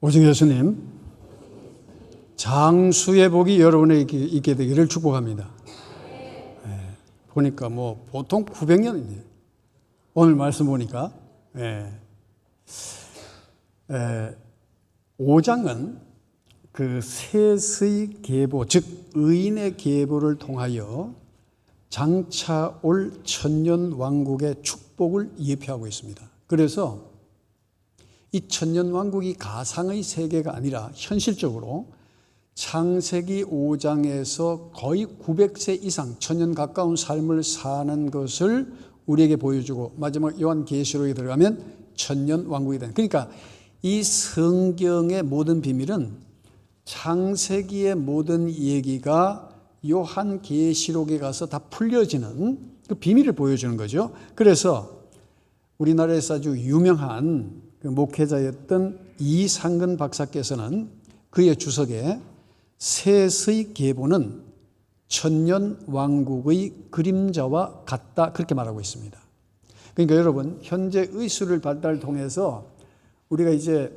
오직 예수님, 장수의 복이 여러분에게 있게 되기를 축복합니다. 보니까 보통 900년이네요. 오늘 말씀 보니까 5장은 그 셋의 계보, 즉 의인의 계보를 통하여 장차 올 천년 왕국의 축복을 예표하고 있습니다. 그래서 이 천년 왕국이 가상의 세계가 아니라 현실적으로 창세기 5장에서 거의 900세 이상 천년 가까운 삶을 사는 것을 우리에게 보여주고, 마지막 요한계시록에 들어가면 천년 왕국이 되는, 그러니까 이 성경의 모든 비밀은 창세기의 모든 얘기가 요한계시록에 가서 다 풀려지는 그 비밀을 보여주는 거죠. 그래서 우리나라에서 아주 유명한 그 목회자였던 이상근 박사께서는 그의 주석에 셋의 계보는 천년 왕국의 그림자와 같다, 그렇게 말하고 있습니다. 그러니까 여러분, 현재 의술을 발달을 통해서 우리가 이제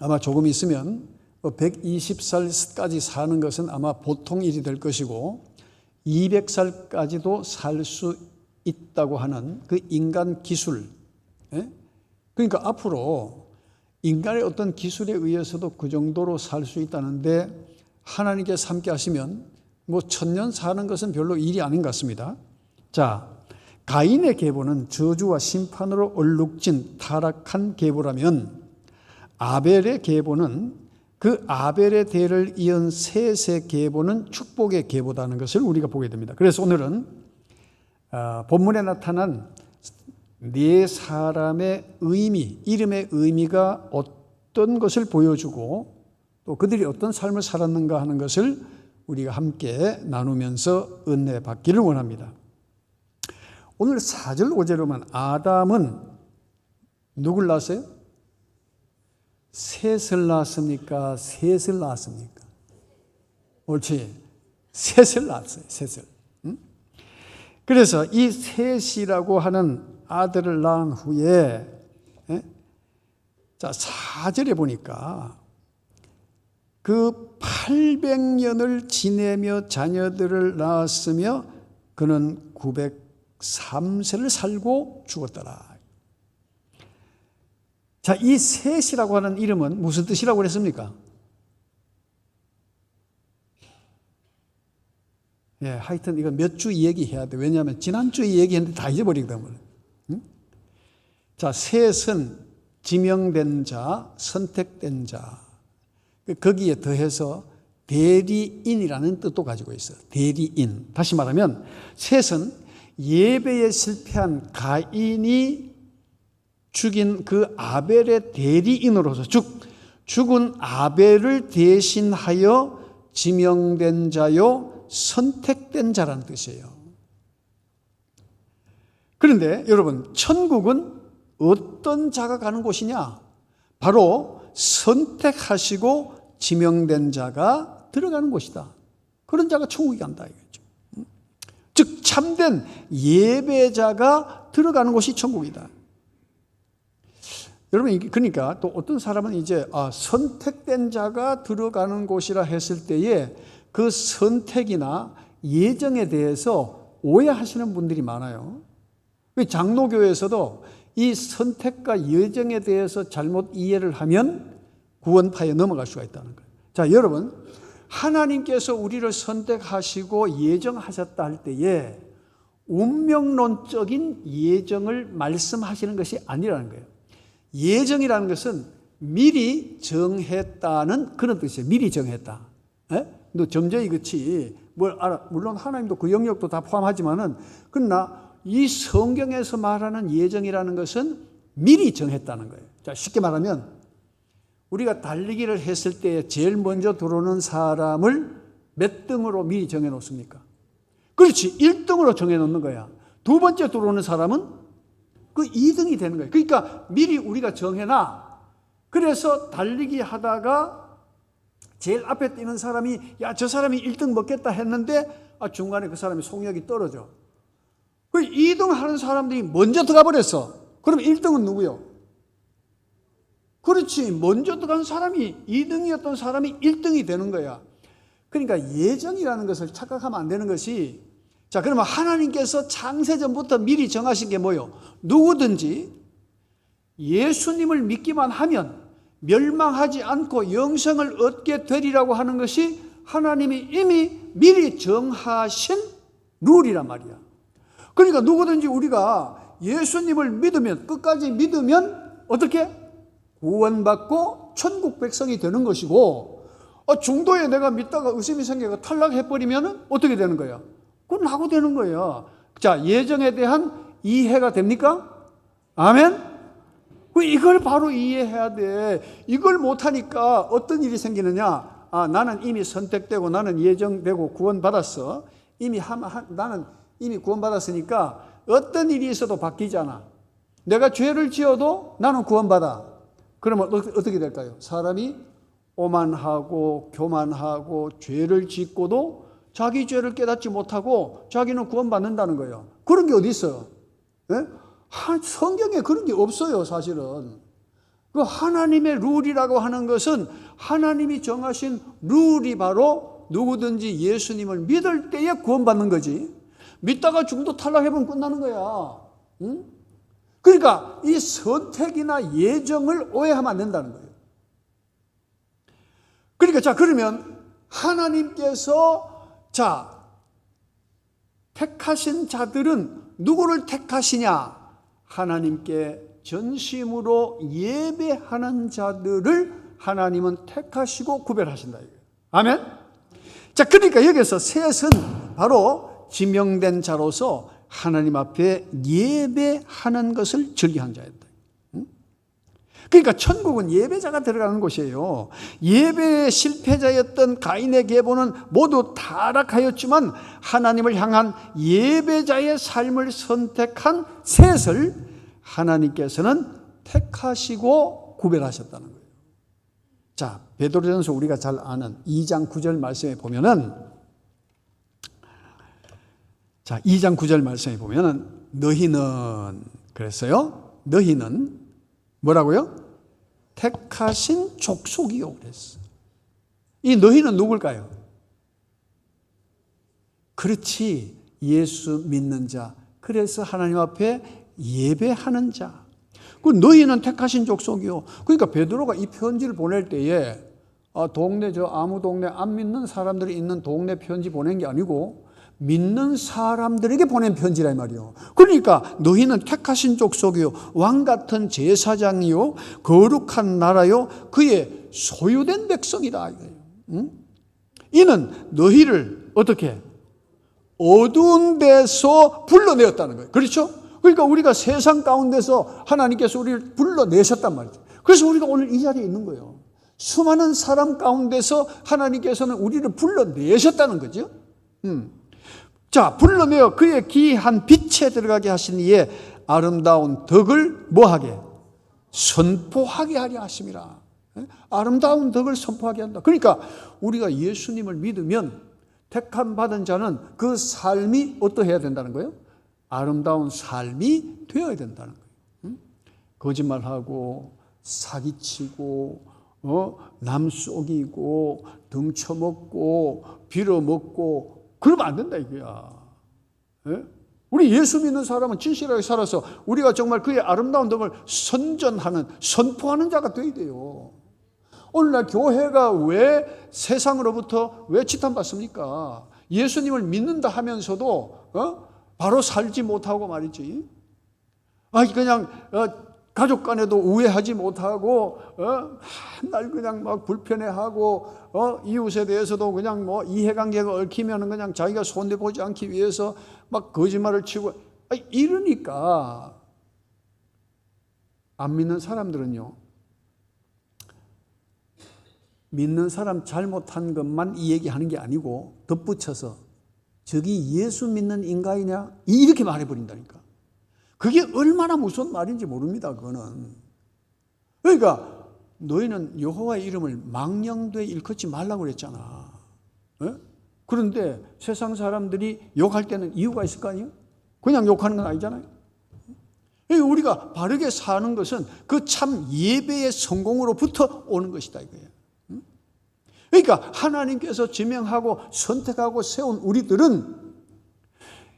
아마 조금 있으면 120살까지 사는 것은 아마 보통 일이 될 것이고 200살까지도 살 수 있다고 하는 그 인간 기술, 그러니까 앞으로 인간의 어떤 기술에 의해서도 그 정도로 살 수 있다는데, 하나님께서 함께 하시면 천년 사는 것은 별로 일이 아닌 것 같습니다. 자, 가인의 계보는 저주와 심판으로 얼룩진 타락한 계보라면, 아벨의 계보는 그 아벨의 대를 이은 셋의 계보는 축복의 계보다는 것을 우리가 보게 됩니다. 그래서 오늘은 본문에 나타난 네 사람의 의미, 이름의 의미가 어떤 것을 보여주고 또 그들이 어떤 삶을 살았는가 하는 것을 우리가 함께 나누면서 은혜 받기를 원합니다. 오늘 4절 5절에 보면 아담은 누굴 낳았어요? 셋을 낳았습니까? 셋을 낳았습니까? 옳지. 셋을 낳았어요. 셋을. 그래서 이 셋이라고 하는 아들을 낳은 후에, 자, 4절에 보니까 그 800년을 지내며 자녀들을 낳았으며 그는 903세를 살고 죽었더라. 자, 이 셋이라고 하는 이름은 무슨 뜻이라고 그랬습니까? 하여튼 이거 몇 주 얘기해야 돼. 왜냐하면 지난주에 얘기했는데 다 잊어버리거든. 자, 셋은 지명된 자, 선택된 자. 거기에 더해서 대리인이라는 뜻도 가지고 있어요. 대리인. 다시 말하면 셋은 예배에 실패한 가인이 죽인 그 아벨의 대리인으로서, 죽은 아벨을 대신하여 지명된 자요, 선택된 자라는 뜻이에요. 그런데 여러분, 천국은 어떤 자가 가는 곳이냐? 바로 선택하시고 지명된 자가 들어가는 곳이다. 그런 자가 천국에 간다 이거죠. 즉 참된 예배자가 들어가는 곳이 천국이다. 여러분, 그러니까 또 어떤 사람은 이제 선택된 자가 들어가는 곳이라 했을 때에 그 선택이나 예정에 대해서 오해하시는 분들이 많아요. 장로교에서도 이 선택과 예정에 대해서 잘못 이해를 하면 구원파에 넘어갈 수가 있다는 거예요. 자, 여러분, 하나님께서 우리를 선택하시고 예정하셨다 할 때에 운명론적인 예정을 말씀하시는 것이 아니라는 거예요. 예정이라는 것은 미리 정했다는 그런 뜻이에요. 미리 정했다. 너 점쟁이 그치 뭘 알아. 물론 하나님도 그 영역도 다 포함하지만은, 그러나 이 성경에서 말하는 예정이라는 것은 미리 정했다는 거예요. 자, 쉽게 말하면 우리가 달리기를 했을 때 제일 먼저 들어오는 사람을 몇 등으로 미리 정해 놓습니까? 그렇지, 1등으로 정해 놓는 거야. 두 번째 들어오는 사람은 그 2등이 되는 거예요. 그러니까 미리 우리가 정해놔. 그래서 달리기 하다가 제일 앞에 뛰는 사람이 저 사람이 1등 먹겠다 했는데 중간에 그 사람이 속력이 떨어져. 그 2등 하는 사람들이 먼저 들어가 버렸어. 그럼 1등은 누구요? 그렇지. 먼저 들어간 사람이 2등이었던 사람이 1등이 되는 거야. 그러니까 예정이라는 것을 착각하면 안 되는 것이, 자, 그러면 하나님께서 창세전부터 미리 정하신 게 뭐요? 누구든지 예수님을 믿기만 하면 멸망하지 않고 영생을 얻게 되리라고 하는 것이 하나님이 이미 미리 정하신 룰이란 말이야. 그러니까 누구든지 우리가 예수님을 믿으면, 끝까지 믿으면 어떻게? 구원받고 천국 백성이 되는 것이고, 중도에 내가 믿다가 의심이 생겨서 탈락해버리면 어떻게 되는 거야? 그건 하고 되는 거야. 자, 예정에 대한 이해가 됩니까? 아멘? 이걸 바로 이해해야 돼. 이걸 못하니까 어떤 일이 생기느냐? 나는 이미 선택되고 나는 예정되고 구원받았어. 나는 이미 구원받았으니까 어떤 일이 있어도 바뀌잖아. 내가 죄를 지어도 나는 구원받아. 그러면 어떻게 될까요? 사람이 오만하고 교만하고 죄를 짓고도 자기 죄를 깨닫지 못하고 자기는 구원받는다는 거예요. 그런 게 어디 있어요? 네? 성경에 그런 게 없어요, 사실은. 그 하나님의 룰이라고 하는 것은 하나님이 정하신 룰이 바로 누구든지 예수님을 믿을 때에 구원받는 거지. 믿다가 중도 탈락해보면 끝나는 거야. 응? 그러니까 이 선택이나 예정을 오해하면 안 된다는 거예요. 그러니까 자, 그러면 하나님께서 택하신 자들은 누구를 택하시냐? 하나님께 전심으로 예배하는 자들을 하나님은 택하시고 구별하신다. 아멘? 자, 그러니까 여기서 셋은 바로 지명된 자로서 하나님 앞에 예배하는 것을 즐겨한 자였다. 그러니까 천국은 예배자가 들어가는 곳이에요. 예배의 실패자였던 가인의 계보는 모두 타락하였지만 하나님을 향한 예배자의 삶을 선택한 셋을 하나님께서는 택하시고 구별하셨다는 거예요. 자, 베드로전서 우리가 잘 아는 2장 9절 말씀에 보면은, 자, 2장 9절 말씀에 보면은 너희는, 그랬어요. 너희는 뭐라고요? 택하신 족속이요 그랬어. 이 너희는 누굴까요? 그렇지, 예수 믿는 자. 그래서 하나님 앞에 예배하는 자. 그 너희는 택하신 족속이요. 그러니까 베드로가 이 편지를 보낼 때에 동네 아무 동네 안 믿는 사람들이 있는 동네 편지 보낸 게 아니고 믿는 사람들에게 보낸 편지라 이 말이요. 그러니까 너희는 택하신 족속이요, 왕 같은 제사장이요, 거룩한 나라요, 그의 소유된 백성이다. 응? 이는 너희를 어떻게 어두운 데서 불러내었다는 거예요. 그렇죠? 그러니까 우리가 세상 가운데서 하나님께서 우리를 불러내셨단 말이죠. 그래서 우리가 오늘 이 자리에 있는 거예요. 수많은 사람 가운데서 하나님께서는 우리를 불러내셨다는 거죠. 자, 불러내어 그의 귀한 빛에 들어가게 하신 이에 아름다운 덕을 뭐하게? 선포하게 하려 하심이라. 아름다운 덕을 선포하게 한다. 그러니까 우리가 예수님을 믿으면 택함 받은 자는 그 삶이 어떠해야 된다는 거예요? 아름다운 삶이 되어야 된다는 거예요. 거짓말하고 사기치고 남 속이고 등쳐먹고 빌어먹고 그러면 안 된다 이거야. 예? 우리 예수 믿는 사람은 진실하게 살아서 우리가 정말 그의 아름다운 덕을 선전하는, 선포하는 자가 되어야 돼요. 오늘날 교회가 왜 세상으로부터 왜 지탄받습니까? 예수님을 믿는다 하면서도 바로 살지 못하고 말이지. 그냥 가족 간에도 우애하지 못하고 맨날 그냥 막 불편해하고 이웃에 대해서도 그냥 뭐 이해관계가 얽히면 그냥 자기가 손해보지 않기 위해서 막 거짓말을 치고 이러니까 안 믿는 사람들은요, 믿는 사람 잘못한 것만 이 얘기하는 게 아니고 덧붙여서 저기 예수 믿는 인간이냐 이렇게 말해버린다니까. 그게 얼마나 무서운 말인지 모릅니다. 그거는. 그러니까 너희는 여호와의 이름을 망령되이 일컫지 말라고 그랬잖아. 네? 그런데 세상 사람들이 욕할 때는 이유가 있을 거 아니에요? 그냥 욕하는 건 아니잖아요. 우리가 바르게 사는 것은 그 참 예배의 성공으로부터 오는 것이다 이거예요. 그러니까 하나님께서 지명하고 선택하고 세운 우리들은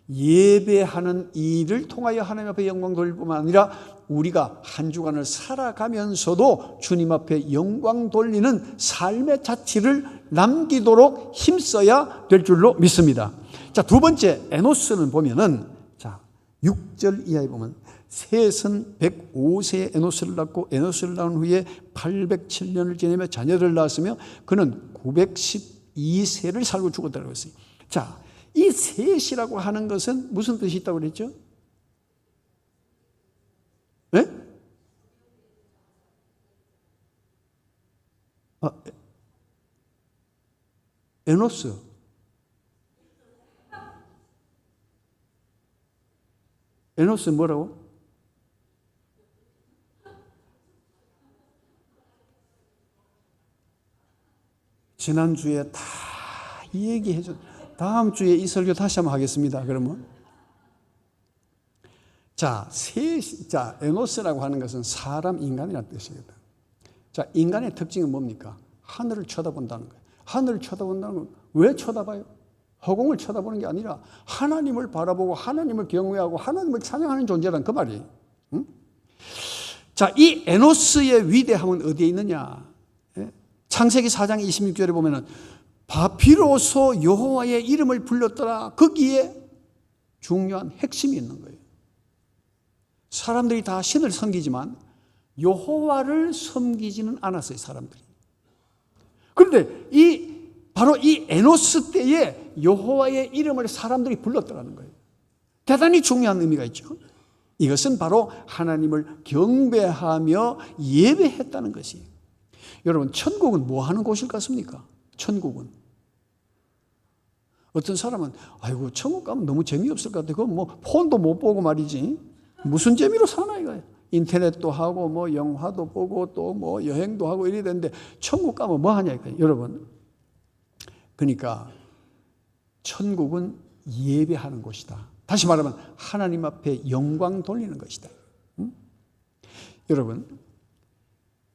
예배하는 일을 통하여 하나님 앞에 영광 돌릴 뿐만 아니라 우리가 한 주간을 살아가면서도 주님 앞에 영광 돌리는 삶의 자취를 남기도록 힘써야 될 줄로 믿습니다. 자, 두 번째 에노스는 보면은, 자, 6절 이하에 보면 셋은 105세에 에노스를 낳고 에노스를 낳은 후에 807년을 지내며 자녀를 낳았으며 그는 912세를 살고 죽었다고 했어요. 자, 이 셋이라고 하는 것은 무슨 뜻이 있다고 그랬죠? 네? 에노스. 에노스 뭐라고? 지난주에 다 얘기해 줬. 다음 주에 이 설교 다시 한번 하겠습니다. 그러면 자, 자, 에노스라고 하는 것은 사람, 인간이라는 뜻이거든. 자, 인간의 특징은 뭡니까? 하늘을 쳐다본다는 거예요. 하늘을 쳐다본다는 건 왜 쳐다봐요? 허공을 쳐다보는 게 아니라 하나님을 바라보고 하나님을 경외하고 하나님을 찬양하는 존재란 그 말이에요. 응? 자, 이 에노스의 위대함은 어디에 있느냐? 창세기 4장 26절에 보면은 비로소 여호와의 이름을 불렀더라. 거기에 중요한 핵심이 있는 거예요. 사람들이 다 신을 섬기지만 여호와를 섬기지는 않았어요, 사람들이. 그런데 바로 이 에노스 때에 여호와의 이름을 사람들이 불렀더라는 거예요. 대단히 중요한 의미가 있죠. 이것은 바로 하나님을 경배하며 예배했다는 것이에요. 여러분, 천국은 뭐 하는 곳일 같습니까? 천국은. 어떤 사람은 아이고 천국 가면 너무 재미없을 것 같아. 그건 뭐 폰도 못 보고 말이지. 무슨 재미로 사나 이거예요. 인터넷도 하고 뭐 영화도 보고 또 뭐 여행도 하고 이래야 되는데 천국 가면 뭐 하냐 이거예요. 여러분. 그러니까 천국은 예배하는 곳이다. 다시 말하면 하나님 앞에 영광 돌리는 것이다. 여러분,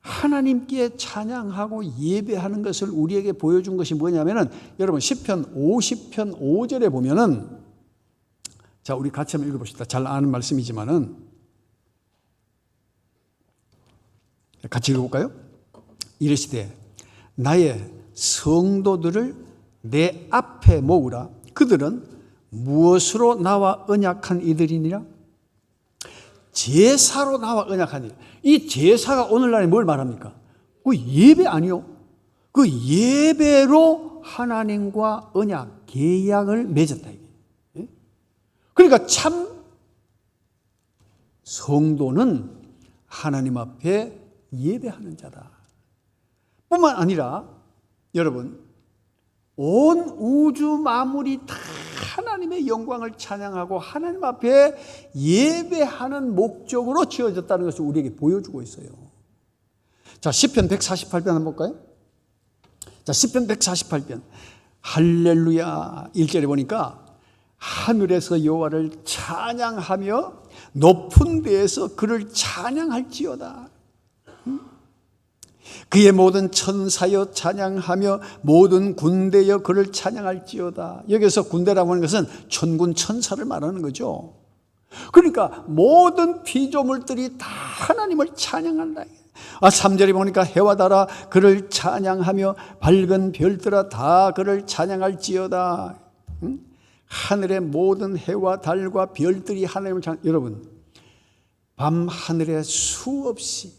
하나님께 찬양하고 예배하는 것을 우리에게 보여준 것이 뭐냐면은 여러분 시편 50편 5절에 보면은, 자, 우리 같이 한번 읽어봅시다. 잘 아는 말씀이지만은 같이 읽어볼까요? 이르시되 나의 성도들을 내 앞에 모으라. 그들은 무엇으로 나와 언약한 이들이니라? 제사로 나와 언약한 일. 이 제사가 오늘날에 뭘 말합니까? 그 예배 아니요? 그 예배로 하나님과 언약, 계약을 맺었다. 그러니까 참 성도는 하나님 앞에 예배하는 자다. 뿐만 아니라 여러분, 온 우주 만물이 다 하나님의 영광을 찬양하고 하나님 앞에 예배하는 목적으로 지어졌다는 것을 우리에게 보여주고 있어요. 자, 시편 148편 한번 볼까요? 자, 시편 148편 할렐루야 1절에 보니까 하늘에서 여호와를 찬양하며 높은 데에서 그를 찬양할지어다. 그의 모든 천사여 찬양하며 모든 군대여 그를 찬양할지어다. 여기서 군대라고 하는 것은 천군 천사를 말하는 거죠. 그러니까 모든 피조물들이 다 하나님을 찬양한다. 3절에 보니까 해와 달아 그를 찬양하며 밝은 별들아 다 그를 찬양할지어다. 하늘의 모든 해와 달과 별들이 하나님을 여러분, 밤 하늘에 수없이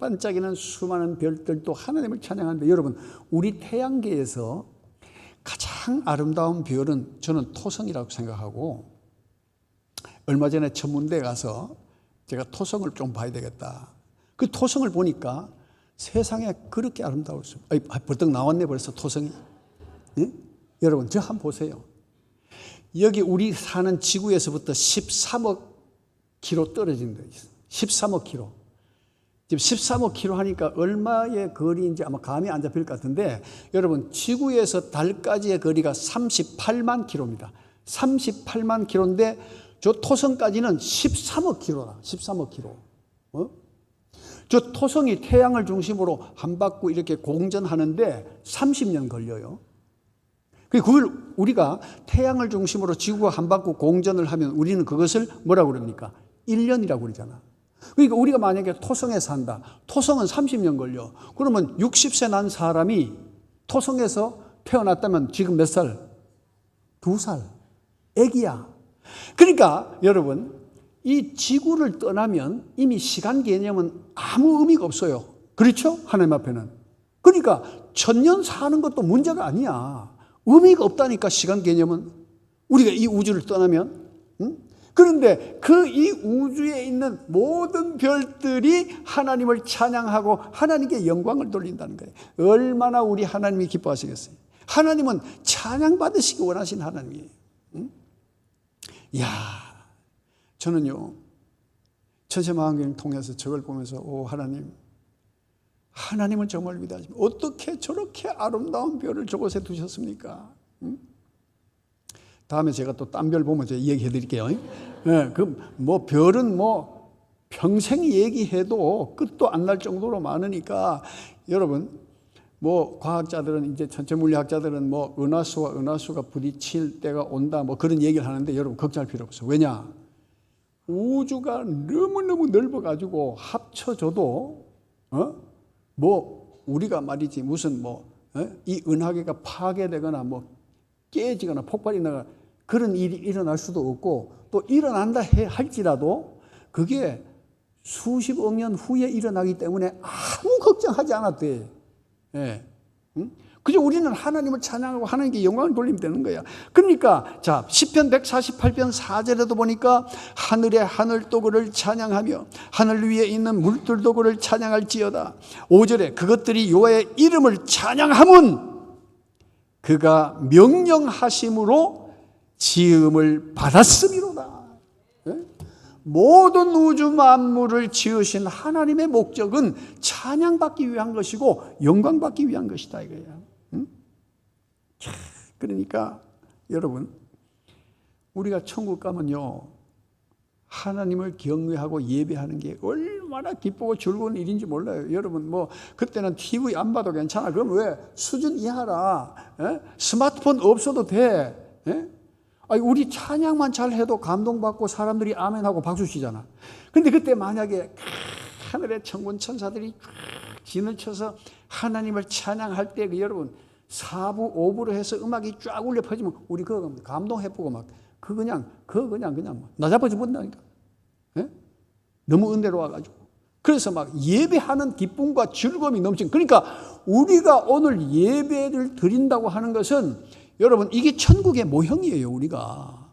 반짝이는 수많은 별들도 하나님을 찬양하는데, 여러분, 우리 태양계에서 가장 아름다운 별은 저는 토성이라고 생각하고, 얼마 전에 천문대에 가서 제가 토성을 좀 봐야 되겠다. 그 토성을 보니까 세상에 그렇게 아름다울 수, 벌떡 나왔네 벌써 토성이. 예? 여러분, 저 한번 보세요. 여기 우리 사는 지구에서부터 13억 킬로 떨어진 데 있어요. 13억 킬로. 지금 13억 킬로 하니까 얼마의 거리인지 아마 감이 안 잡힐 것 같은데, 여러분, 지구에서 달까지의 거리가 38만 킬로입니다. 38만 킬로인데 저 토성까지는 13억 킬로다. 13억 킬로. 저 토성이 태양을 중심으로 한 바퀴 이렇게 공전하는데 30년 걸려요. 그걸 우리가 태양을 중심으로 지구가 한 바퀴 공전을 하면 우리는 그것을 뭐라고 그럽니까? 1년이라고 그러잖아. 그러니까 우리가 만약에 토성에 산다. 토성은 30년 걸려. 그러면 60세 난 사람이 토성에서 태어났다면 지금 몇 살? 2살. 애기야. 그러니까 여러분, 이 지구를 떠나면 이미 시간 개념은 아무 의미가 없어요. 그렇죠? 하나님 앞에는. 그러니까 1000년 사는 것도 문제가 아니야. 의미가 없다니까, 시간 개념은. 우리가 이 우주를 떠나면. 그런데 그 이 우주에 있는 모든 별들이 하나님을 찬양하고 하나님께 영광을 돌린다는 거예요. 얼마나 우리 하나님이 기뻐하시겠어요. 하나님은 찬양받으시기 원하신 하나님이에요. 이야, 저는요, 천세만국을 통해서 저걸 보면서 오 하나님, 하나님을 정말 위대하십니다. 어떻게 저렇게 아름다운 별을 저곳에 두셨습니까? 다음에 제가 또 딴 별 보면 제가 얘기해 드릴게요. 네, 뭐 별은 뭐 평생 얘기해도 끝도 안 날 정도로 많으니까 여러분, 뭐 과학자들은 이제 전체 물리학자들은 뭐 은하수와 은하수가 부딪힐 때가 온다 뭐 그런 얘기를 하는데 여러분 걱정할 필요 없어요. 왜냐? 우주가 너무너무 넓어가지고 합쳐져도 뭐 우리가 말이지 무슨 이 은하계가 파괴되거나 뭐 깨지거나 폭발이 나가 그런 일이 일어날 수도 없고 또 일어난다 할지라도 그게 수십억 년 후에 일어나기 때문에 아무 걱정하지 않았대. 예. 그저 우리는 하나님을 찬양하고 하나님께 영광을 돌리면 되는 거야. 그러니까 자 시편 148편 4절에도 보니까 하늘의 하늘도 그를 찬양하며 하늘 위에 있는 물들도 그를 찬양할지어다. 5절에 그것들이 여호와의 이름을 찬양함은 그가 명령하심으로 지음을 받았음이로다. 예? 모든 우주 만물을 지으신 하나님의 목적은 찬양받기 위한 것이고 영광받기 위한 것이다 이거야. 그러니까 여러분, 우리가 천국 가면요 하나님을 경외하고 예배하는 게 얼마나 기쁘고 즐거운 일인지 몰라요. 여러분 뭐 그때는 TV 안 봐도 괜찮아. 그럼 왜 수준 이하라. 에? 스마트폰 없어도 돼. 에? 아니, 우리 찬양만 잘해도 감동받고 사람들이 아멘하고 박수 치잖아. 근데 그때 만약에 하늘의 천군 천사들이 진을 쳐서 하나님을 찬양할 때 여러분 4부 5부로 해서 음악이 쫙 울려 퍼지면 우리 그거 감동해보고 막 그냥 나자빠져 본다니까. 예? 너무 은혜로워가지고. 그래서 막 예배하는 기쁨과 즐거움이 넘치는. 그러니까 우리가 오늘 예배를 드린다고 하는 것은 여러분 이게 천국의 모형이에요 우리가.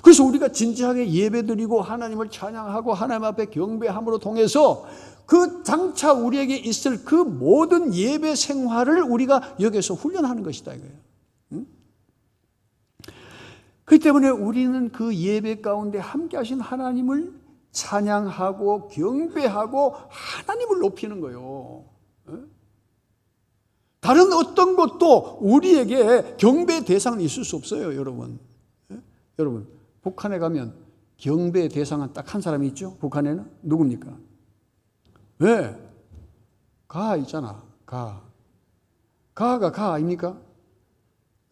그래서 우리가 진지하게 예배드리고 하나님을 찬양하고 하나님 앞에 경배함으로 통해서 그 장차 우리에게 있을 그 모든 예배 생활을 우리가 여기서 훈련하는 것이다 이거예요. 그렇기 때문에 우리는 그 예배 가운데 함께 하신 하나님을 찬양하고 경배하고 하나님을 높이는 거예요. 다른 어떤 것도 우리에게 경배의 대상은 있을 수 없어요, 여러분. 여러분, 북한에 가면 경배의 대상은 딱 한 사람이 있죠? 북한에는? 누굽니까? 왜? 가 있잖아, 가. 가가 가 아닙니까?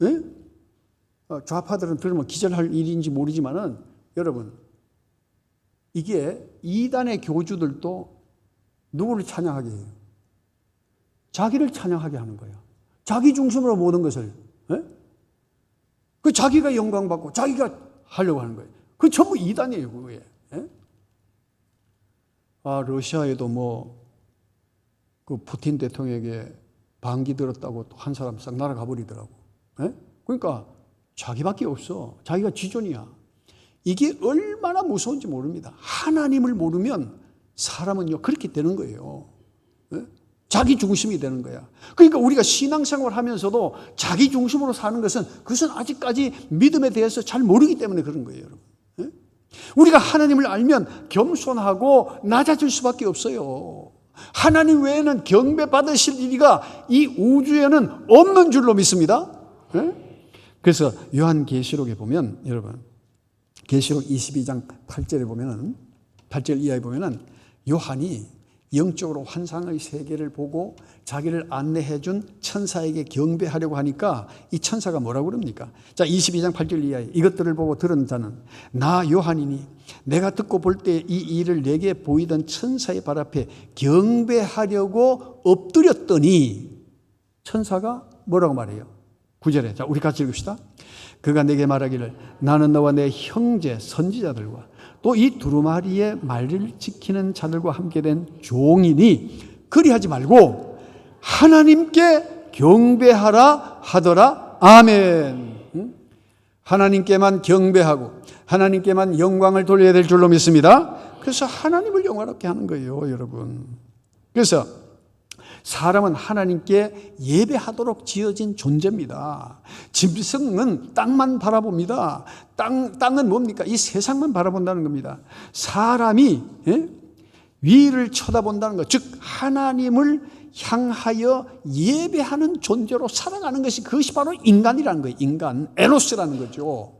예? 좌파들은 들으면 기절할 일인지 모르지만은 여러분, 이게 이단의 교주들도 누구를 찬양하게 해요? 자기를 찬양하게 하는 거예요. 자기 중심으로 모든 것을. 예? 그 자기가 영광받고 자기가 하려고 하는 거예요. 그 전부 이단이에요, 그게. 예? 러시아에도 뭐 그 푸틴 대통령에게 반기 들었다고 한 사람 싹 날아가 버리더라고. 예? 그러니까 자기밖에 없어. 자기가 지존이야. 이게 얼마나 무서운지 모릅니다. 하나님을 모르면 사람은요 그렇게 되는 거예요. 예? 자기 중심이 되는 거야. 그러니까 우리가 신앙생활 하면서도 자기 중심으로 사는 것은 그것은 아직까지 믿음에 대해서 잘 모르기 때문에 그런 거예요, 여러분. 예? 우리가 하나님을 알면 겸손하고 낮아질 수밖에 없어요. 하나님 외에는 경배받으실 일이가 이 우주에는 없는 줄로 믿습니다. 예? 그래서 요한계시록에 보면 여러분 계시록 22장 8절에 보면은 8절 이하에 보면은 요한이 영적으로 환상의 세계를 보고 자기를 안내해 준 천사에게 경배하려고 하니까 이 천사가 뭐라고 그럽니까? 자, 22장 8절 이하에 이것들을 보고 들은 자는 나 요한이니 내가 듣고 볼 때 이 일을 내게 보이던 천사의 발 앞에 경배하려고 엎드렸더니 천사가 뭐라고 말해요? 9절에 자, 우리 같이 읽읍시다. 그가 내게 말하기를 나는 너와 내 형제 선지자들과 또 이 두루마리의 말을 지키는 자들과 함께 된 종이니 그리하지 말고 하나님께 경배하라 하더라. 아멘. 하나님께만 경배하고 하나님께만 영광을 돌려야 될 줄로 믿습니다. 그래서 하나님을 영화롭게 하는 거예요, 여러분. 그래서 사람은 하나님께 예배하도록 지어진 존재입니다. 짐승은 땅만 바라봅니다. 땅은 뭡니까? 이 세상만 바라본다는 겁니다. 사람이 위를 쳐다본다는 것, 즉 하나님을 향하여 예배하는 존재로 살아가는 것이 그것이 바로 인간이라는 거예요. 인간, 에노스라는 거죠.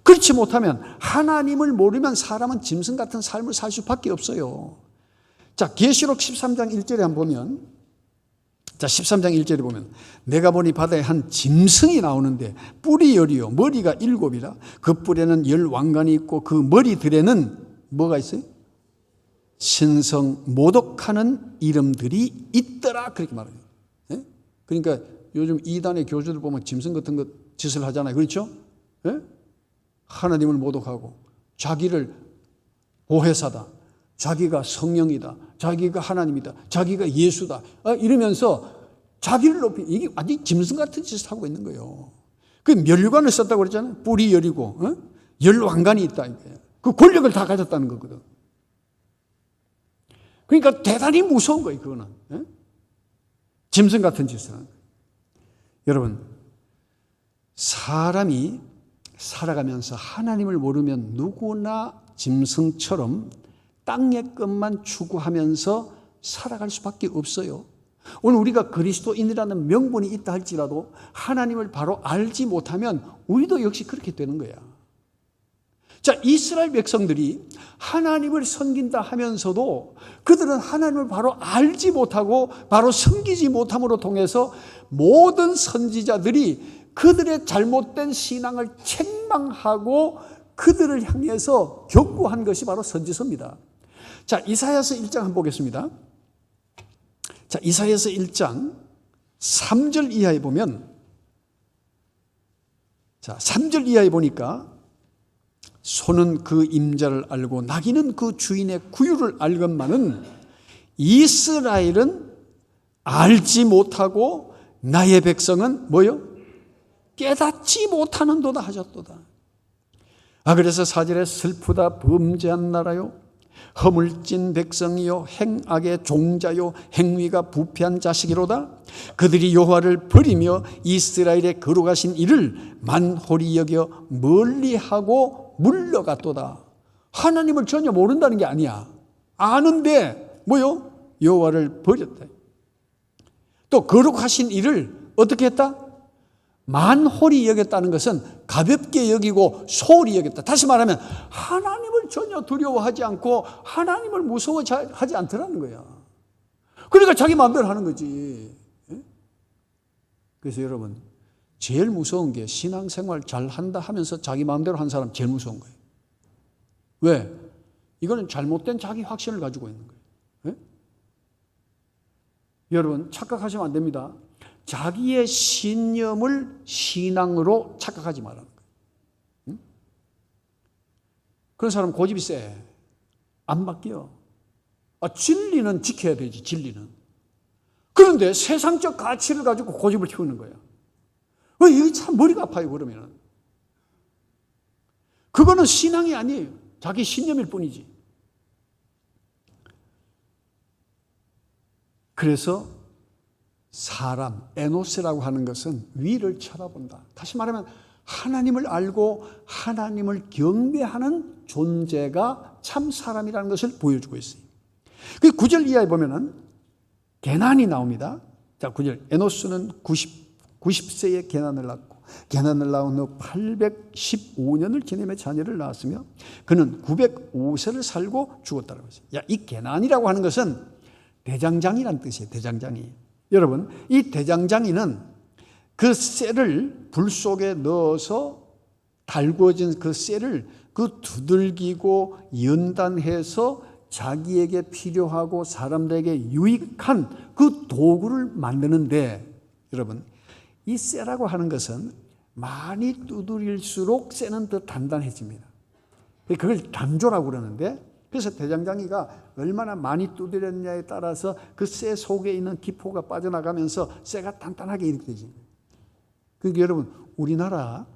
그렇지 못하면 하나님을 모르면 사람은 짐승 같은 삶을 살 수밖에 없어요. 자, 계시록 13장 1절에 한번 보면, 자, 13장 1절에 보면, 내가 보니 바다에 한 짐승이 나오는데 뿔이 10이요 머리가 7이라 그 뿔에는 10왕관이 있고 그 머리들에는 뭐가 있어요? 신성 모독하는 이름들이 있더라. 그렇게 말해요. 그러니까 요즘 이단의 교주들 보면 짐승 같은 것 짓을 하잖아요. 그렇죠? 하나님을 모독하고 자기를 보혜사다, 자기가 성령이다, 자기가 하나님이다, 자기가 예수다 이러면서 자기를 높이, 이게 완전히 짐승 같은 짓을 하고 있는 거예요. 그 멸관을 썼다고 그랬잖아요. 뿔이 10이고 10왕관이 있다. 그 권력을 다 가졌다는 거거든. 그러니까 대단히 무서운 거예요, 그거는. 짐승 같은 짓을 하는 거예요. 여러분, 사람이 살아가면서 하나님을 모르면 누구나 짐승처럼 땅의 것만 추구하면서 살아갈 수밖에 없어요. 오늘 우리가 그리스도인이라는 명분이 있다 할지라도 하나님을 바로 알지 못하면 우리도 역시 그렇게 되는 거야. 자, 이스라엘 백성들이 하나님을 섬긴다 하면서도 그들은 하나님을 바로 알지 못하고 바로 섬기지 못함으로 통해서 모든 선지자들이 그들의 잘못된 신앙을 책망하고 그들을 향해서 경고한 것이 바로 선지서입니다. 자, 이사야서 1장 한번 보겠습니다. 자, 이사야서 1장 3절 이하에 보면, 자, 3절 이하에 보니까 소는 그 임자를 알고 나귀는 그 주인의 구유를 알건만은 이스라엘은 알지 못하고 나의 백성은 뭐요? 깨닫지 못하는도다 하셨도다. 그래서 4절에 슬프다 범죄한 나라요 허물진 백성이요 행악의 종자요 행위가 부패한 자식이로다. 그들이 여호와를 버리며 이스라엘의 거룩하신 이를 만홀히 여겨 멀리하고 물러갔도다. 하나님을 전혀 모른다는 게 아니야. 아는데 뭐요? 여호와를 버렸다. 또 거룩하신 이를 어떻게 했다? 만홀히 여겼다는 것은 가볍게 여기고 소홀히 여겼다. 다시 말하면 하나님을 전혀 두려워하지 않고 하나님을 무서워하지 않더라는 거야. 그러니까 자기 마음대로 하는 거지. 그래서 여러분, 제일 무서운 게 신앙생활 잘한다 하면서 자기 마음대로 한 사람 제일 무서운 거예요. 왜? 이거는 잘못된 자기 확신을 가지고 있는 거예요. 여러분, 착각하시면 안 됩니다. 자기의 신념을 신앙으로 착각하지 말라는 거예요. 그런 사람은 고집이 세. 안 바뀌어. 진리는 지켜야 되지, 진리는. 그런데 세상적 가치를 가지고 고집을 키우는 거예요. 이게 참 머리가 아파요, 그러면. 그거는 신앙이 아니에요. 자기 신념일 뿐이지. 그래서 사람, 에노스라고 하는 것은 위를 쳐다본다. 다시 말하면 하나님을 알고 하나님을 경배하는 존재가 참 사람이라는 것을 보여주고 있어요. 그 9절 이하에 보면은 게난이 나옵니다. 자, 9절. 에노스는 90세에 게난을 낳고 게난을 낳은 후 815년을 지내며 자녀를 낳았으며 그는 905세를 살고 죽었다고 했어요. 이 게난이라고 하는 것은 대장장이란 뜻이에요. 대장장이. 여러분, 이 대장장이는 그 쇠를 불 속에 넣어서 달구어진 그 쇠를 그 두들기고 연단해서 자기에게 필요하고 사람들에게 유익한 그 도구를 만드는데, 여러분, 이 쇠라고 하는 것은 많이 두드릴수록 쇠는 더 단단해집니다. 그걸 단조라고 그러는데, 그래서 대장장이가 얼마나 많이 두드렸냐에 따라서 그 쇠 속에 있는 기포가 빠져나가면서 쇠가 단단하게 이렇게 되지. 그러니까 여러분, 우리나라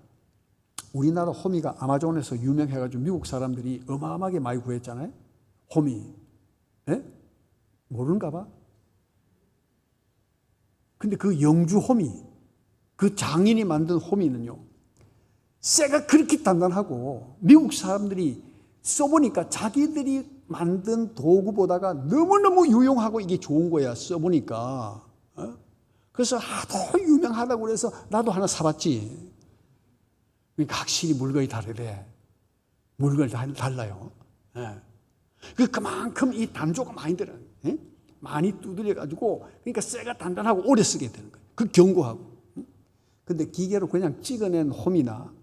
호미가 아마존에서 유명해가지고 미국 사람들이 어마어마하게 많이 구했잖아요. 호미. 네? 모르는가 봐. 근데 그 영주 호미, 그 장인이 만든 호미는요, 쇠가 그렇게 단단하고 미국 사람들이 써보니까 자기들이 만든 도구보다가 너무너무 유용하고 이게 좋은 거야, 써보니까. 그래서 하도 유명하다고 그래서 나도 하나 사봤지. 그러니까 확실히 물건이 다르대. 물건이 달라요. 그만큼 이 단조가 많이 들어요. 많이 두드려가지고, 그러니까 쇠가 단단하고 오래 쓰게 되는 거예요. 그 견고하고. 근데 기계로 그냥 찍어낸 홈이나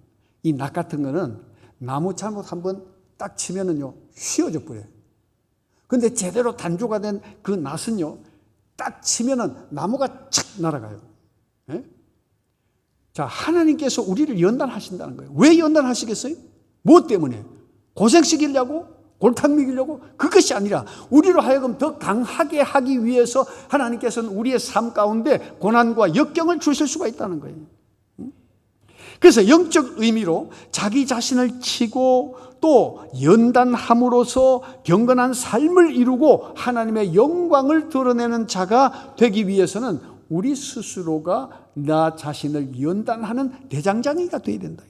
이 낫 같은 거는 나무 잘못 한번 딱 치면은요, 휘어져 버려요. 근데 제대로 단조가 된 그 낫은요, 딱 치면은 나무가 착 날아가요. 자, 하나님께서 우리를 연단하신다는 거예요. 왜 연단하시겠어요? 뭐 때문에? 고생시키려고? 골탕 먹이려고? 그것이 아니라 우리로 하여금 더 강하게 하기 위해서 하나님께서는 우리의 삶 가운데 고난과 역경을 주실 수가 있다는 거예요. 그래서 영적 의미로 자기 자신을 치고 또 연단함으로써 경건한 삶을 이루고 하나님의 영광을 드러내는 자가 되기 위해서는 우리 스스로가 나 자신을 연단하는 대장장이가 되어야 된다.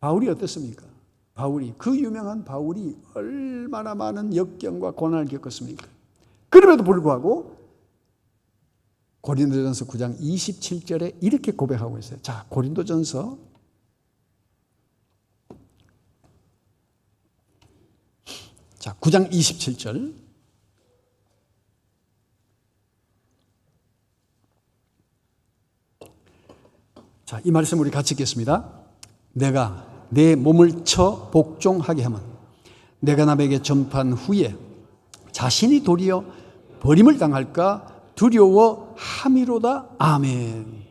바울이 어떻습니까? 그 유명한 바울이 얼마나 많은 역경과 고난을 겪었습니까? 그럼에도 불구하고 고린도전서 9장 27절에 이렇게 고백하고 있어요. 자, 고린도전서 9장 27절. 자, 이 말씀 우리 같이 읽겠습니다. 내가 내 몸을 쳐 복종하게 하면 내가 남에게 전파한 후에 자신이 도리어 버림을 당할까 두려워함이로다. 아멘.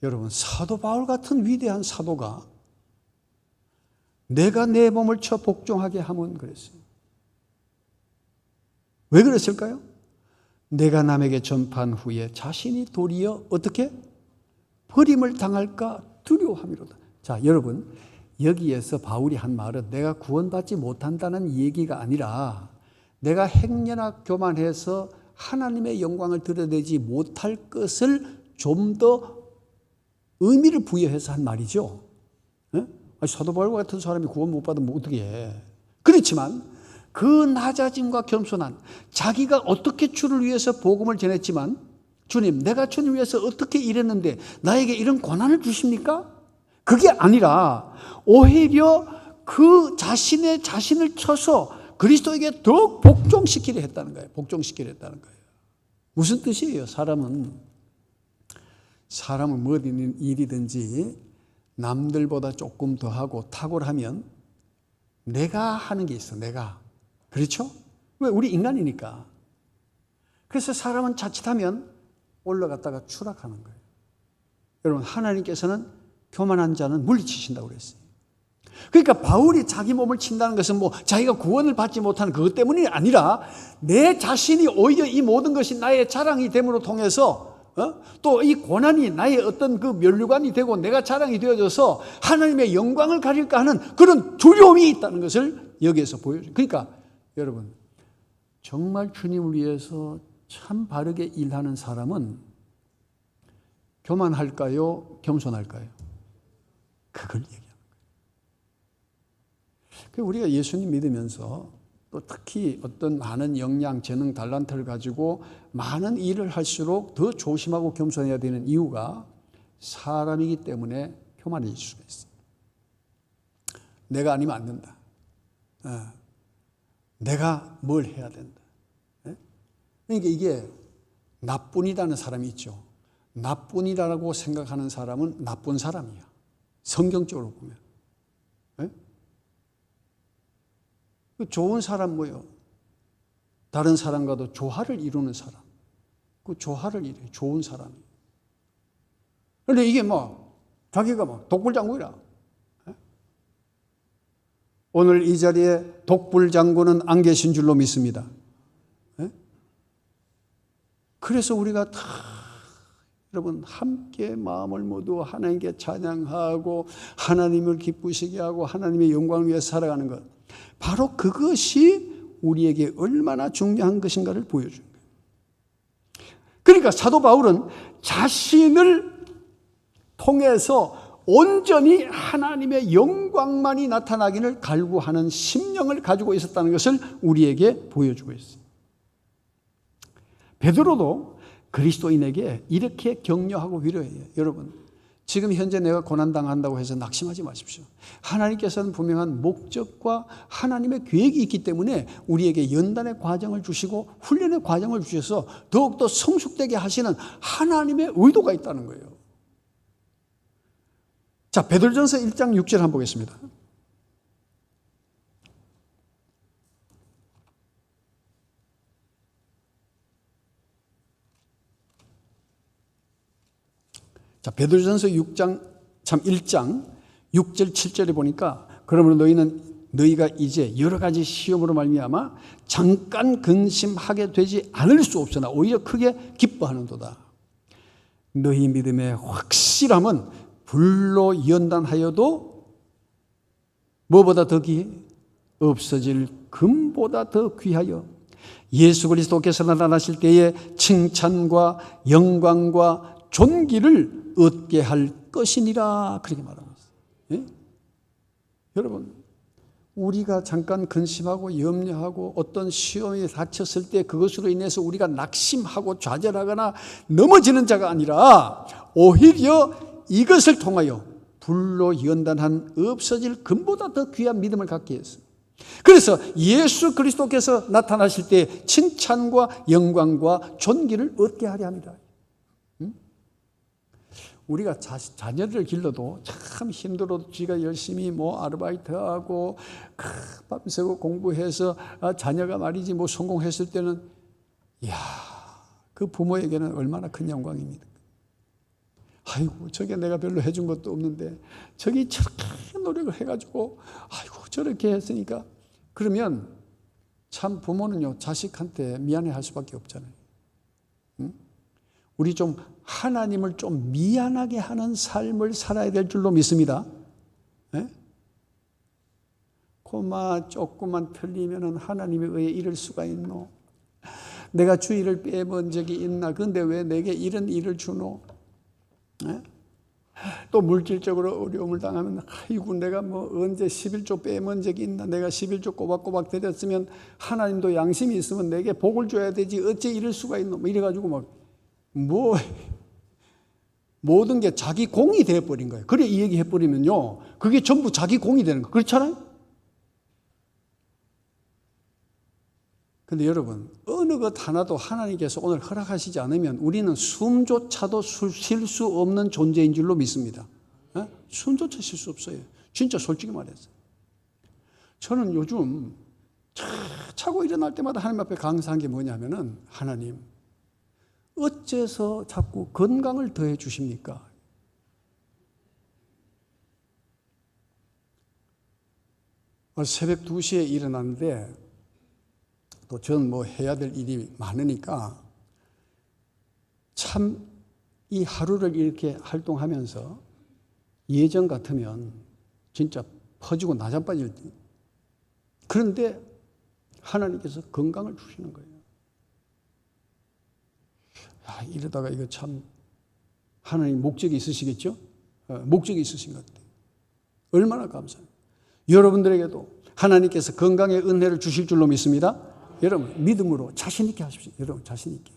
여러분, 사도 바울 같은 위대한 사도가 내가 내 몸을 쳐 복종하게 하면 그랬어요. 왜 그랬을까요? 내가 남에게 전파한 후에 자신이 도리어 어떻게? 버림을 당할까 두려워함이로다. 자, 여러분, 여기에서 바울이 한 말은 내가 구원받지 못한다는 얘기가 아니라 내가 행여나 교만해서 하나님의 영광을 드러내지 못할 것을 좀 더 의미를 부여해서 한 말이죠. 사도 바울 같은 사람이 구원 못 받으면 어떻게 해? 그렇지만 그 낮아짐과 겸손한 자기가 어떻게 주를 위해서 복음을 전했지만 주님, 내가 주님 위해서 어떻게 일했는데 나에게 이런 고난을 주십니까? 그게 아니라 오히려 그 자신을 쳐서 그리스도에게 더욱 복종시키려 했다는 거예요. 복종시키려 했다는 거예요. 무슨 뜻이에요? 사람은 뭐든 일이든지 남들보다 조금 더 하고 탁월하면 내가 하는 게 있어. 내가. 그렇죠? 왜? 우리 인간이니까. 그래서 사람은 자칫하면 올라갔다가 추락하는 거예요. 여러분, 하나님께서는 교만한 자는 물리치신다고 그랬어요. 그러니까 바울이 자기 몸을 친다는 것은 자기가 구원을 받지 못하는 그것 때문이 아니라 내 자신이 오히려 이 모든 것이 나의 자랑이 됨으로 통해서 또 이 고난이 나의 어떤 그 면류관이 되고 내가 자랑이 되어져서 하나님의 영광을 가질까 하는 그런 두려움이 있다는 것을 여기에서 보여줘요. 그러니까 여러분, 정말 주님을 위해서 참 바르게 일하는 사람은 교만할까요? 겸손할까요? 그걸 얘기합니다. 우리가 예수님 믿으면서 또 특히 어떤 많은 역량, 재능, 달란트를 가지고 많은 일을 할수록 더 조심하고 겸손해야 되는 이유가 사람이기 때문에 교만해질 수가 있어요. 내가 아니면 안 된다. 내가 뭘 해야 된다. 그러니까 이게 나뿐이라는 사람이 있죠. 나뿐이라고 생각하는 사람은 나쁜 사람이야. 성경적으로 보면. 좋은 사람 뭐예요? 다른 사람과도 조화를 이루는 사람. 그 조화를 이루는 좋은 사람이에요. 그런데 이게 자기가 독불장군이라. 오늘 이 자리에 독불장군은 안 계신 줄로 믿습니다. 그래서 우리가 다 여러분 함께 마음을 모두 하나님께 찬양하고 하나님을 기쁘시게 하고 하나님의 영광을 위해 살아가는 것, 바로 그것이 우리에게 얼마나 중요한 것인가를 보여주는 거예요. 그러니까 사도 바울은 자신을 통해서 온전히 하나님의 영광만이 나타나기를 갈구하는 심령을 가지고 있었다는 것을 우리에게 보여주고 있습니다. 베드로도 그리스도인에게 이렇게 격려하고 위로해요. 여러분, 지금 현재 내가 고난당한다고 해서 낙심하지 마십시오. 하나님께서는 분명한 목적과 하나님의 계획이 있기 때문에 우리에게 연단의 과정을 주시고 훈련의 과정을 주셔서 더욱더 성숙되게 하시는 하나님의 의도가 있다는 거예요. 자, 베드로전서 1장 6절 한번 보겠습니다. 자, 베드로전서 1장 6절 7절에 보니까 그러므로 너희가 이제 여러 가지 시험으로 말미암아 잠깐 근심하게 되지 않을 수 없으나 오히려 크게 기뻐하는도다. 너희 믿음의 확실함은 불로 연단하여도 무엇보다 더 귀해? 없어질 금보다 더 귀하여 예수 그리스도께서 나타나실 때에 칭찬과 영광과 존귀를 얻게 할 것이니라, 그렇게 말하고 있어요. 예? 여러분, 우리가 잠깐 근심하고 염려하고 어떤 시험에 닥쳤을 때 그것으로 인해서 우리가 낙심하고 좌절하거나 넘어지는 자가 아니라 오히려 이것을 통하여 불로 연단한 없어질 금보다 더 귀한 믿음을 갖게 했어요. 그래서 예수 그리스도께서 나타나실 때 칭찬과 영광과 존귀를 얻게 하려 합니다. 우리가 자녀를 길러도 참 힘들어도 지가 열심히 아르바이트하고 밤새고 공부해서 자녀가 말이지 성공했을 때는 그 부모에게는 얼마나 큰 영광입니다. 아이고, 저게 내가 별로 해준 것도 없는데 저기 저렇게 노력을 해가지고 아이고 저렇게 했으니까, 그러면 참 부모는요 자식한테 미안해할 수밖에 없잖아요. 우리 좀 하나님을 좀 미안하게 하는 삶을 살아야 될 줄로 믿습니다. 조금만 틀리면 하나님의 의에 이를 수가 있노? 내가 주일을 빼본 적이 있나? 근데 왜 내게 이런 일을 주노? 또 물질적으로 어려움을 당하면 아이고 내가 언제 11조 빼본 적이 있나? 내가 11조 꼬박꼬박 드렸으면 하나님도 양심이 있으면 내게 복을 줘야 되지 어째 이럴 수가 있노? 이래가지고 모든 게 자기 공이 되어버린 거예요. 그래 이 얘기 해버리면요 그게 전부 자기 공이 되는 거예요. 그렇잖아요? 근데 여러분, 어느 것 하나도 하나님께서 오늘 허락하시지 않으면 우리는 숨조차도 쉴 수 없는 존재인 줄로 믿습니다. 숨조차 쉴 수 없어요. 진짜 솔직히 말해서. 저는 요즘 자고 일어날 때마다 하나님 앞에 강사한 게 뭐냐면은, 하나님 어째서 자꾸 건강을 더해 주십니까? 새벽 2시에 일어났는데 또 전 해야 될 일이 많으니까 참 이 하루를 이렇게 활동하면서 예전 같으면 진짜 퍼지고 나자빠질 때, 그런데 하나님께서 건강을 주시는 거예요. 이러다가 이거 참 하나님 목적이 있으시겠죠? 목적이 있으신 것 같아요. 얼마나 감사해요. 여러분들에게도 하나님께서 건강의 은혜를 주실 줄로 믿습니다. 여러분 믿음으로 자신 있게 하십시오. 여러분 자신 있게.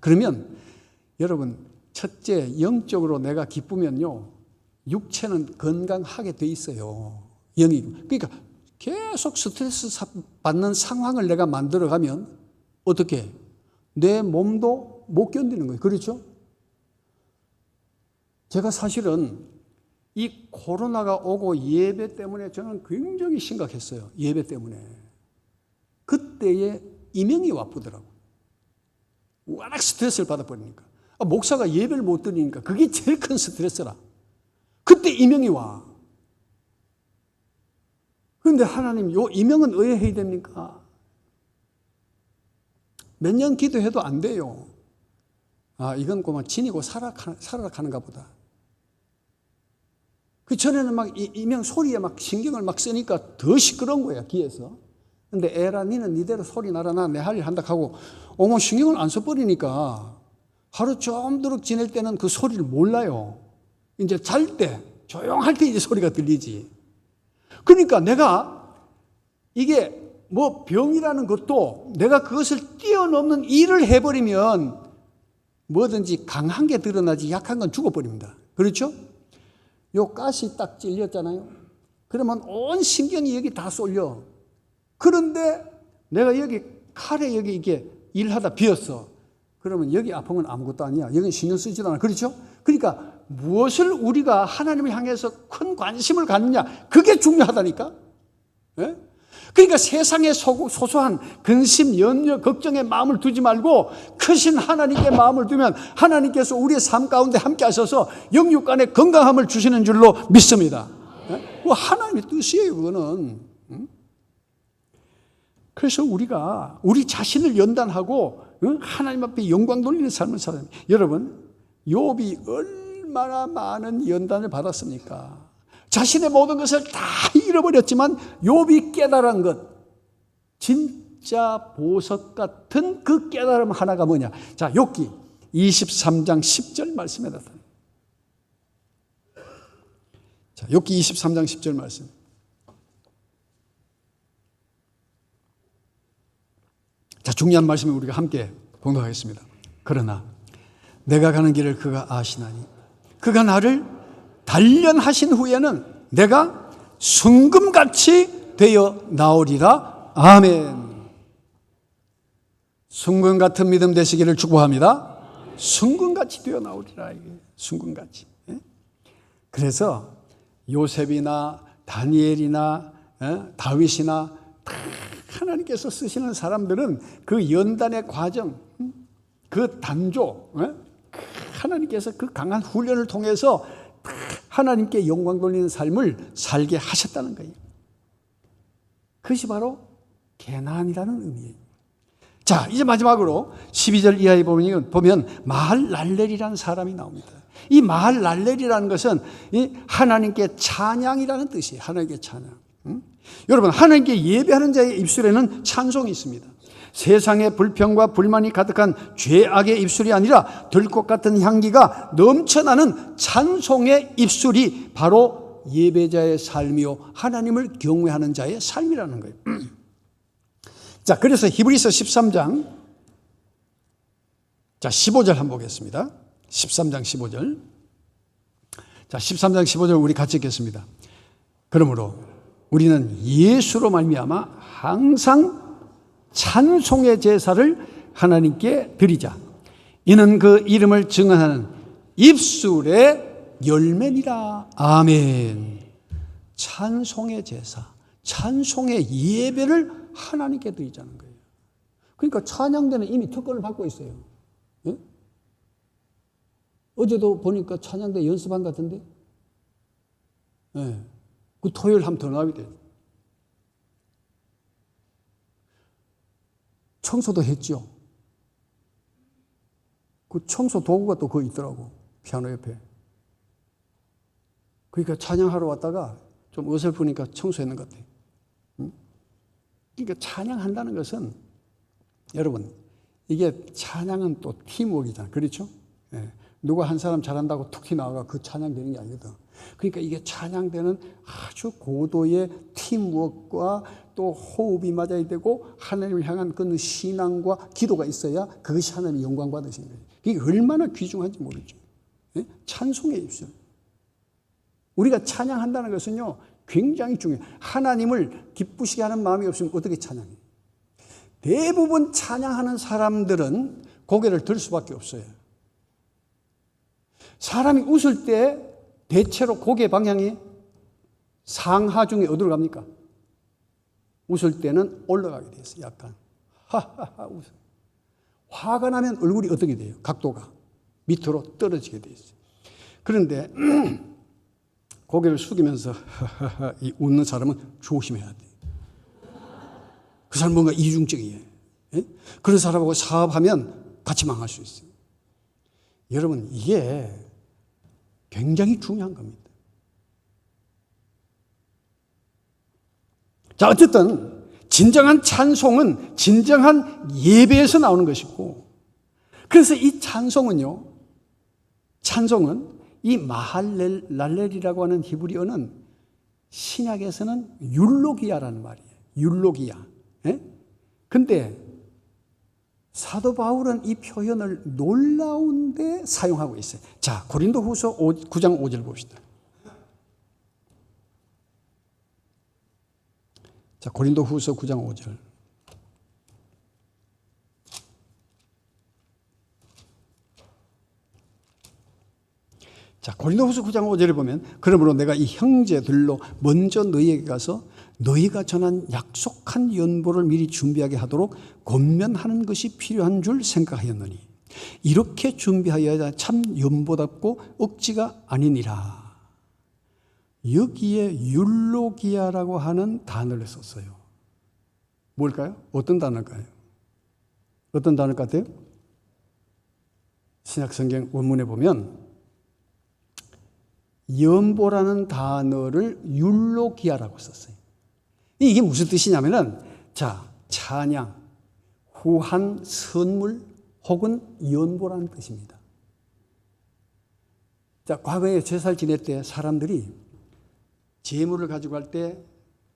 그러면 여러분 첫째, 영적으로 내가 기쁘면요, 육체는 건강하게 돼 있어요. 영이. 그러니까 계속 스트레스 받는 상황을 내가 만들어가면 어떻게? 내 몸도 못 견디는 거예요. 그렇죠? 제가 사실은 이 코로나가 오고 예배 때문에 저는 굉장히 심각했어요. 예배 때문에. 그때에 이명이 와쁘더라고요. 워낙 스트레스를 받아버리니까. 목사가 예배를 못 드리니까 그게 제일 큰 스트레스라. 그때 이명이 와. 그런데 하나님, 요 이명은 왜 해야 됩니까? 몇 년 기도해도 안 돼요. 이건 그만 지니고 살아가는가 보다. 그 전에는 막 이명 소리에 막 신경을 막 쓰니까 더 시끄러운 거야, 귀에서. 근데 에라, 니는 니대로 소리 나라, 나 내 할 일 한다 하고, 신경을 안 써버리니까 하루 좀도록 지낼 때는 그 소리를 몰라요. 이제 잘 때, 조용할 때 이제 소리가 들리지. 그러니까 내가 이게 뭐 병이라는 것도 내가 그것을 뛰어넘는 일을 해버리면 뭐든지 강한 게 드러나지 약한 건 죽어버립니다. 그렇죠? 요 가시 딱 찔렸잖아요. 그러면 온 신경이 여기 다 쏠려. 그런데 내가 여기 칼에 여기 이게 일하다 비었어. 그러면 여기 아픈 건 아무것도 아니야. 여기는 신경 쓰지도 않아. 그렇죠? 그러니까 무엇을 우리가 하나님을 향해서 큰 관심을 갖느냐, 그게 중요하다니까. 예? 그러니까 세상에 소소한 근심, 염려, 걱정의 마음을 두지 말고 크신 하나님께 마음을 두면 하나님께서 우리의 삶 가운데 함께 하셔서 영육 간의 건강함을 주시는 줄로 믿습니다. 예? 하나님의 뜻이에요, 그거는. 그래서 우리가 우리 자신을 연단하고 하나님 앞에 영광 돌리는 삶을 살아야 합니다. 여러분, 욥이 얼마나 많은 연단을 받았습니까? 자신의 모든 것을 다 잃어버렸지만 욥이 깨달은 것, 진짜 보석 같은 그 깨달음 하나가 뭐냐? 자, 욥기 23장 10절 말씀에 나타납니다. 자, 욥기 23장 10절 말씀. 자, 중요한 말씀을 우리가 함께 봉독하겠습니다. 그러나 내가 가는 길을 그가 아시나니 그가 나를 단련하신 후에는 내가 순금같이 되어 나오리라. 아멘. 순금 같은 믿음 되시기를 축복합니다. 순금같이 되어 나오리라. 이게 순금같이. 그래서 요셉이나 다니엘이나 다윗이나 다 하나님께서 쓰시는 사람들은 그 연단의 과정, 그 단조, 하나님께서 그 강한 훈련을 통해서 하나님께 영광 돌리는 삶을 살게 하셨다는 거예요. 그것이 바로 게나안이라는 의미예요. 자, 이제 마지막으로 12절 이하에 보면 마할랄렐이라는 사람이 나옵니다. 이 마할랄렐이라는 것은 하나님께 찬양이라는 뜻이에요. 하나님께 찬양. 여러분, 하나님께 예배하는 자의 입술에는 찬송이 있습니다. 세상의 불평과 불만이 가득한 죄악의 입술이 아니라 들꽃 같은 향기가 넘쳐나는 찬송의 입술이 바로 예배자의 삶이요 하나님을 경외하는 자의 삶이라는 거예요. 자, 그래서 히브리서 13장 15절 한번 보겠습니다. 13장 15절. 자, 13장 15절 우리 같이 읽겠습니다. 그러므로 우리는 예수로 말미암아 항상 찬송의 제사를 하나님께 드리자. 이는 그 이름을 증언하는 입술의 열매니라. 아멘. 찬송의 제사, 찬송의 예배를 하나님께 드리자는 거예요. 그러니까 찬양대는 이미 특권을 받고 있어요. 예? 어제도 보니까 찬양대 연습한 것 같은데, 예. 그 토요일 한번 더 나와야 돼요. 청소도 했죠. 그 청소 도구가 또 거기 있더라고. 피아노 옆에. 그러니까 찬양하러 왔다가 좀 어설프니까 청소했는 것 같아요. 그러니까 찬양한다는 것은 여러분, 이게 찬양은 또 팀워크이잖아요. 그렇죠? 예. 누가 한 사람 잘한다고 툭 튀어나와가 그 찬양되는 게 아니거든. 그러니까 이게 찬양되는 아주 고도의 팀워크와 또 호흡이 맞아야 되고 하나님을 향한 그 신앙과 기도가 있어야 그것이 하나님의 영광 받으시는 거예요. 이게 얼마나 귀중한지 모르죠. 예? 찬송해 입술. 우리가 찬양한다는 것은요, 굉장히 중요해요. 하나님을 기쁘시게 하는 마음이 없으면 어떻게 찬양해요? 대부분 찬양하는 사람들은 고개를 들 수밖에 없어요. 사람이 웃을 때 대체로 고개 방향이 상하 중에 어디로 갑니까? 웃을 때는 올라가게 돼 있어요. 약간 하하하 웃어. 화가 나면 얼굴이 어떻게 돼요? 각도가 밑으로 떨어지게 돼 있어요. 그런데 고개를 숙이면서 이 웃는 사람은 조심해야 돼요. 그 사람 뭔가 이중적이에요. 예? 그런 사람하고 사업하면 같이 망할 수 있어요. 여러분, 이게 굉장히 중요한 겁니다. 자, 어쨌든 진정한 찬송은 진정한 예배에서 나오는 것이고, 그래서 이 찬송은 이 마할렐랄렐이라고 하는 히브리어는 신약에서는 율로기야라는 말이에요. 율로기야. 예? 근데 사도 바울은 이 표현을 놀라운데 사용하고 있어요. 자, 고린도후서 9장 5절 봅시다. 자, 고린도후서 9장 5절. 자, 고린도후서 9장 5절에 보면, 그러므로 내가 이 형제들로 먼저 너희에게 가서 너희가 전한 약속한 연보를 미리 준비하게 하도록 권면하는 것이 필요한 줄 생각하였노니 이렇게 준비하여야 참 연보답고 억지가 아니니라. 여기에 율로기야라고 하는 단어를 썼어요. 뭘까요? 어떤 단어일까요? 어떤 단어일 것 같아요? 신약성경 원문에 보면 연보라는 단어를 율로기야라고 썼어요. 이게 무슨 뜻이냐면은, 자, 찬양, 후한 선물 혹은 연보라는 뜻입니다. 자, 과거에 제사를 지낼 때 사람들이 제물을 가지고 갈 때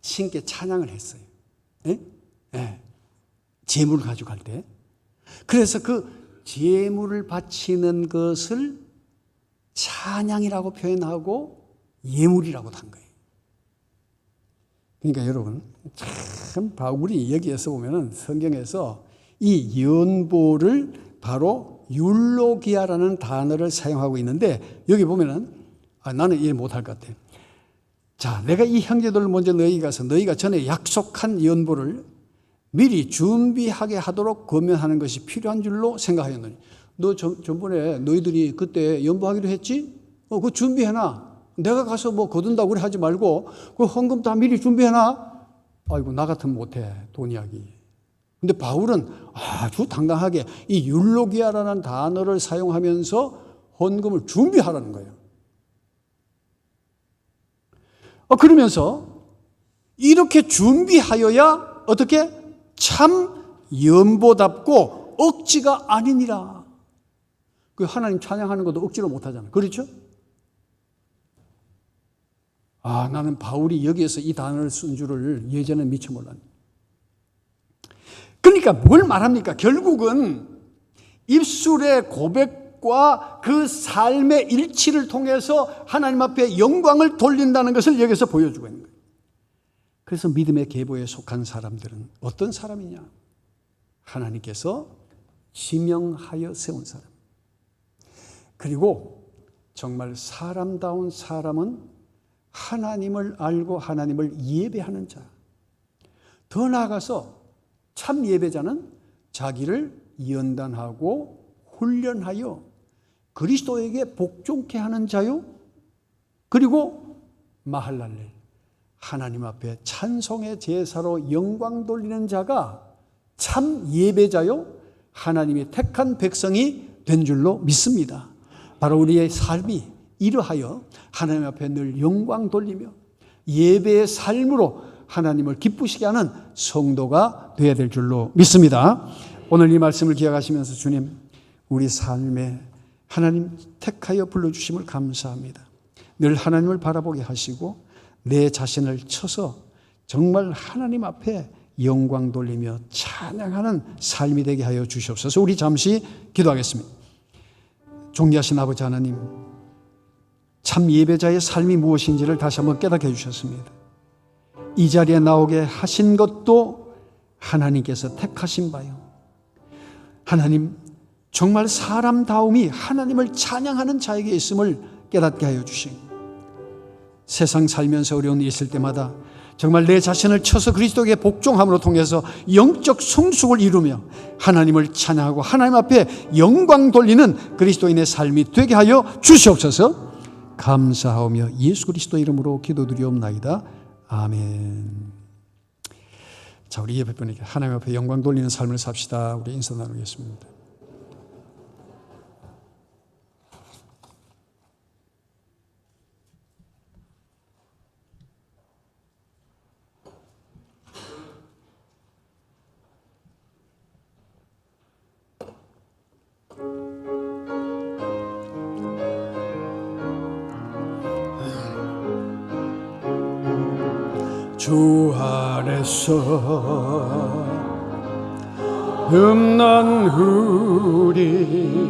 신께 찬양을 했어요. 예? 예. 제물을 가지고 갈 때. 그래서 그 제물을 바치는 것을 찬양이라고 표현하고 예물이라고 한 거예요. 그러니까 여러분, 참 바울이 여기에서 보면은 성경에서 이 연보를 바로 율로기야라는 단어를 사용하고 있는데, 여기 보면은 나는 이해 못할 것 같아. 자, 내가 이 형제들을 먼저 너희 가서 너희가 전에 약속한 연보를 미리 준비하게 하도록 권면하는 것이 필요한 줄로 생각하였노니. 너 전번에 너희들이 그때 연보하기로 했지? 그거 준비해놔. 내가 가서 뭐 거둔다고 그래 하지 말고 그 헌금 다 미리 준비해놔. 아이고, 나 같으면 못해, 돈 이야기. 근데 바울은 아주 당당하게 이 율로기야라는 단어를 사용하면서 헌금을 준비하라는 거예요. 그러면서 이렇게 준비하여야 어떻게? 참 연보답고 억지가 아니니라. 그 하나님 찬양하는 것도 억지로 못하잖아요. 그렇죠? 나는 바울이 여기에서 이 단어를 쓴 줄을 예전에 미처 몰랐네. 그러니까 뭘 말합니까? 결국은 입술의 고백과 그 삶의 일치를 통해서 하나님 앞에 영광을 돌린다는 것을 여기서 보여주고 있는 거예요. 그래서 믿음의 계보에 속한 사람들은 어떤 사람이냐? 하나님께서 지명하여 세운 사람. 그리고 정말 사람다운 사람은 하나님을 알고 하나님을 예배하는 자. 더 나아가서 참 예배자는 자기를 연단하고 훈련하여 그리스도에게 복종케 하는 자요. 그리고 마할랄렐, 하나님 앞에 찬송의 제사로 영광 돌리는 자가 참 예배자요, 하나님이 택한 백성이 된 줄로 믿습니다. 바로 우리의 삶이 이러하여 하나님 앞에 늘 영광 돌리며 예배의 삶으로 하나님을 기쁘시게 하는 성도가 되어야 될 줄로 믿습니다. 오늘 이 말씀을 기억하시면서 주님, 우리 삶에 하나님 택하여 불러주심을 감사합니다. 늘 하나님을 바라보게 하시고 내 자신을 쳐서 정말 하나님 앞에 영광 돌리며 찬양하는 삶이 되게 하여 주시옵소서. 우리 잠시 기도하겠습니다. 존귀하신 아버지 하나님, 참 예배자의 삶이 무엇인지를 다시 한번 깨닫게 해주셨습니다. 이 자리에 나오게 하신 것도 하나님께서 택하신 바요. 하나님, 정말 사람다움이 하나님을 찬양하는 자에게 있음을 깨닫게 하여 주시고, 세상 살면서 어려운 일이 있을 때마다 정말 내 자신을 쳐서 그리스도에게 복종함으로 통해서 영적 성숙을 이루며 하나님을 찬양하고 하나님 앞에 영광 돌리는 그리스도인의 삶이 되게 하여 주시옵소서. 감사하며 예수 그리스도 이름으로 기도드리옵나이다. 아멘. 자, 우리 옆에 분에게 하나님 앞에 영광 돌리는 삶을 삽시다. 우리 인사 나누겠습니다. 주 안에서 음란 우리